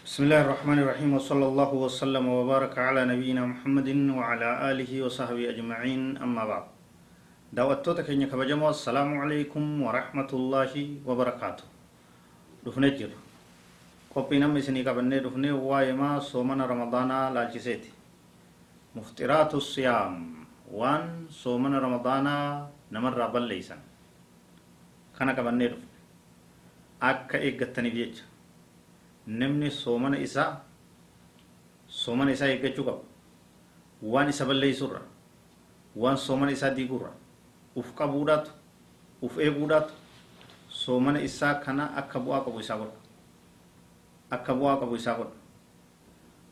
بسم الله الرحمن الرحيم وصلى الله وسلم وبارك على نبينا محمد وعلى آله وصحبه أجمعين أما بعد دعوتك كينيا كبجمو السلام عليكم ورحمة الله وبركاته دفنه جر قبينا مسني كبنه دفنه وايما صومنا رمضان لالجسيتي مفطرات الصيام وان صومنا رمضان نمر رابل ليسان كان كبنه دفنه أكا إيقتني بيج namni soomana isaa eeggachuu qaba waan isa balleessurra waan soomana isaa diigurra uf qabuudhaatu uf eeguudhaatu soomana isaa kana akka bu'aa qabu isaa godha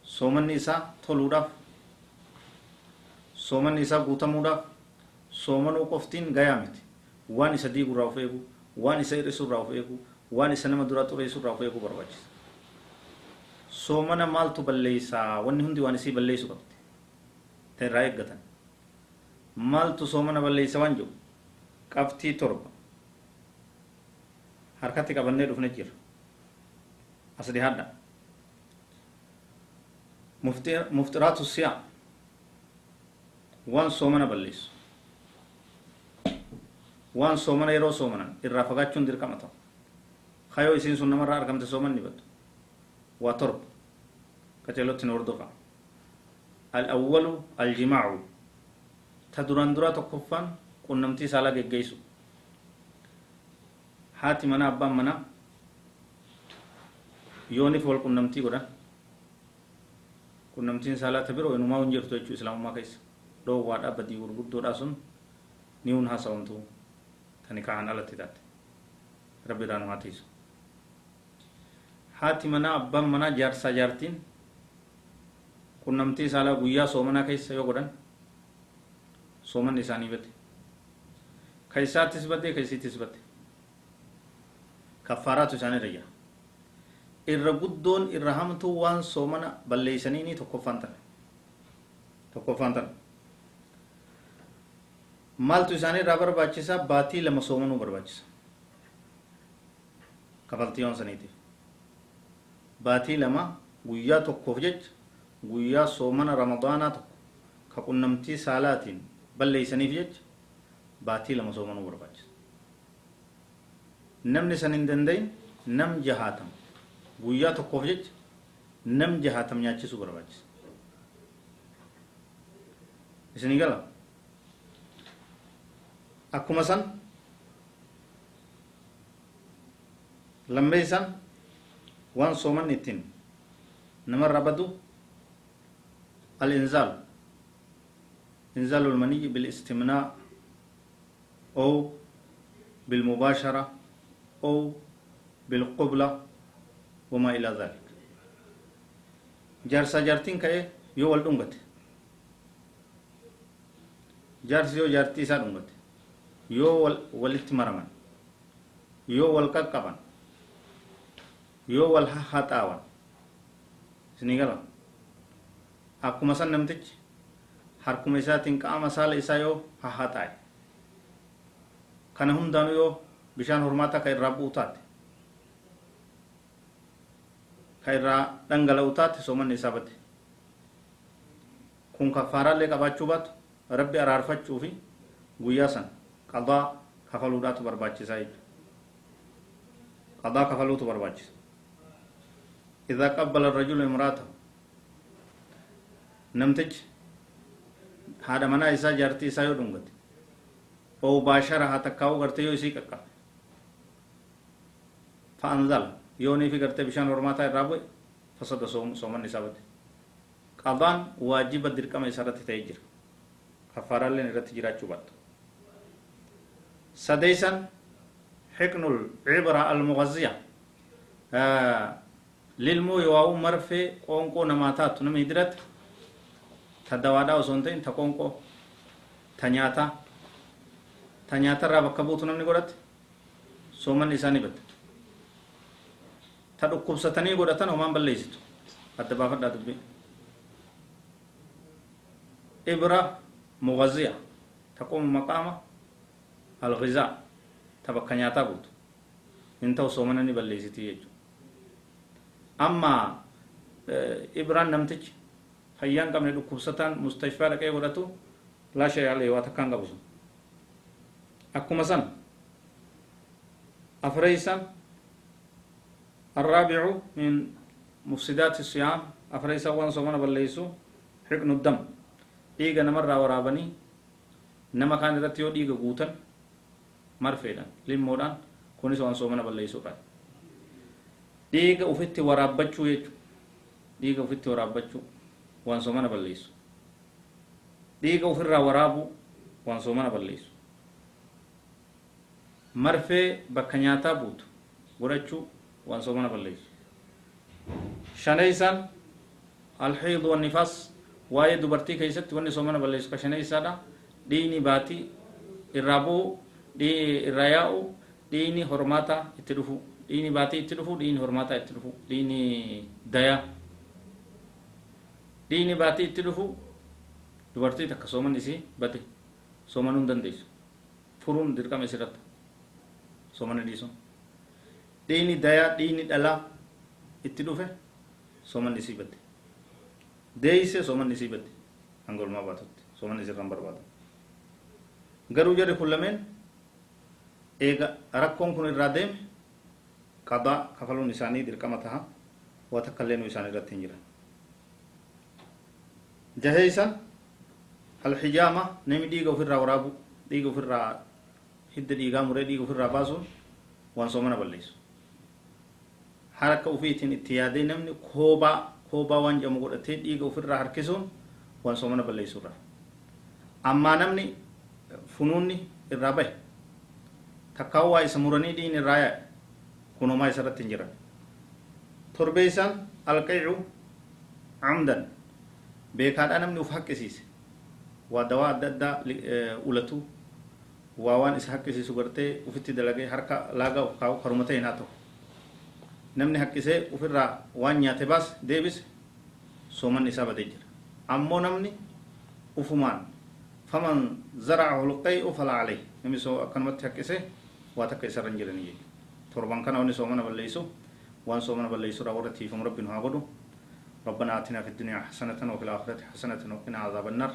soomanni isaa toluudhaaf soomanni isaa guutamuudhaaf soomanuu qoftiin gayaa miti waan isa diigurraa uf eegu waan isa hir'isurraa uf eegu waan isa nama duraa xureessurraa uf eeguu barbaachisa soomana maaltu balleeysaa wanni hundi waan isii balleeysu qabdi ta'irraa eeggatan maaltu soomana balleeysa waan jiru qabxii torba harkatti qabannee dhufne jira as dhihaadha muftiraatu siyaam waan soomana balleessu waan soomana yeroo soomanan irraa fagaachuun dirqama ta'u kayoo isiin sun namarraa argamte soomanni badu وترب كتلوت نوردفا الأول الجماع تدران درا تكفان كنمتي سالا جيسو هاتي منا أبا منا يوني فول كنمتي قرا كنمتي سالا تبرو إنه ما ونجر توجه إسلام ما كيس دو وادا بدي ورغد دورا سن نيون هاسونتو تنكاهن على تدات ربي دانو هاتيسو haati manaa abbaan manaa jaarsaa jaartiin qunnamtii saalaa guyyaa soomanaa keessa yoo godhan soomanni isaanii bade ka isaattis bade ka isiittis bade kaffaaraatu isaanirra jira irra guddoon irra hamtuu waan soomana balleeysaniini tokkoffaan tan maaltu isaanirraa barbaachisa baatii lama soomanuu barbaachisa kafaltiyoon saniitiif baatii lama guyyaa tokkoof jecha guyyaa soomana ramadaanaa tokko ka qunnamtii saalaatiin balleeysaniif jecha baatii lama soomanuu barbaachisa namni san hin dandayin nam jahaatam guyyaa tokkoof jecha nam jahaatam nyaachisuu barbaachisa isinii gala akkuma san lammeeysan وان صومن نتين نمر ربدو إنزال المني بالاستمناء أو بالمباشرة أو بالقبلة وما إلى ذلك جارسا جارتين كأي يو والدونغت جارس يو جارتي سا دونغت يو والاتمرمان يو والكاكابان yoo wal haxaawan isinii gala akkuma san namtichi harkuma isaatiin qaama saala isaa yoo haxaaye kana hundaanu yoo bishaan hormaata ka irraa bu'u taate ka irraa dhangala'u taate soomanni isaa bade kun kaffaaraallee qabaachuu baatu rabbi araarfachuu fi guyyaa san qadaa kafaluudhaatu barbaachisaa jechuudha qadaa kafaluutu barbaachisa إذا قبل الرجل امرأته نمتج هذا منا إسا جارتي إسا يدونغت أو باشرها تكاو غرتي يو إسي كاكا فأنزل يوني في غرتي بشان ورماتا الرابع فصد صومن نسابت قضان واجب الدركة ما إسارة تيجر كفارة لن رتجرات شبات سديسا حقن العبرة المغزية للمو يواو مرفي قونقو نماتات نمي درت تدوادا وسنتين تقونقو تنياتا رابا كبوتو نمني قرات سومن نساني بد تدقب ستني قراتان ومان بليزتو الدبافة دادت بي إبرة مغزية تقوم مقامة الغذاء تبقى نياتا قوتو انتو سومنني بليزتي يجو أما إبران نمتج فيان كم ندو كوستان مستشفى لك يقولتو لا شيء عليه واتكان قبض أكو مثلا أفريسا الرابع من مفسدات الصيام أفريسا وان صومنا بالليسو حقن الدم إيغا نمر ورابني نما كان رتيو إيغا قوتن مرفيدا لمودان كوني وان صومنا بالليسو قال إيغا وفتي ورابتشو يجو إيغا وفتي ورابتشو وان صومنا بالليسو إيغا وفر ورابو وان صومنا بالليسو marfee bakka nyaataa buutu godhachuu waan soomana balleessu shaneeysan alxiid wannifaas waa'ee dubartii keessatti wanni soomana balleessu ka shaneeysaadha dhiini baatii irraa bu'u irraa yaa'u dhiini hormaata itti dhufu dhiini baatii itti dhufu dhiini hormaata itti dhufu dhiini daya dhiini baatii itti dhufu dubartii takka sooman isii bate soomanuu hin dandeessu furuun dirqama isirratti soomana dhiisu dhiini dayaa dhiini dhalaa itti dhufe soomanni isii badde deeyse soomanni isii badde hanga olmaa baatutti soomanni isirraan barbaada garuu jarri kun lameen eega rakkoon kun irraa deeme qadaa kafaluun isaanii dirqama taha waa takka illee nu isaan irratti hin jiran jaheeysan alxijaama nami dhiiga ofirraa waraabu dhiiga ofirraa hidda dhiigaa muree dhiiga ofirraa baasuun waan soomana balleessu harka ufiitiin itti yaadee namni koobaa waan jedhamu godhatee dhiiga ofirraa harkisuun waan soomana balleessurra ammaa namni funuunni irraa bahe takkaa waa isa muranii dhiin irraa yaa'e kunumaa isarratti hin jiran torbeeysan alqaycu camdan beekaadhaa namni uf haqqisiise waa dawaa adda addaa ulatu waa waan isa haqqisiisu gartee ufitti dalagee harka laagaa uf kaa'u karuma ta'e naa ta'u namni haqqisee ufirraa waan nyaate baas deebise soomanni isaa badee jira ammoo namni ufumaan faman zaracahu lqay'u falaa caleyh namni soo akkanumatti haqqisee waa takka isarra hin jiranii jechuudha torban kana wanni soomana balleeysu وان صومنا بالليسرا ورتي فم ربنا عبده ربنا آتنا في الدنيا حسنة وفي الآخرة حسنة وقنا عذاب النار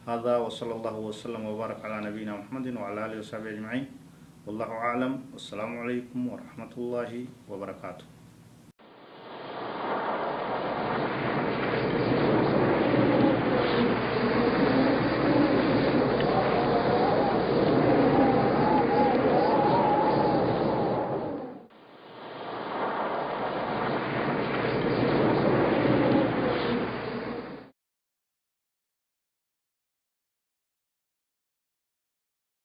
هذا وصلى الله وسلم وبارك على نبينا محمد وعلى آله وصحبه أجمعين والله أعلم والسلام عليكم ورحمة الله وبركاته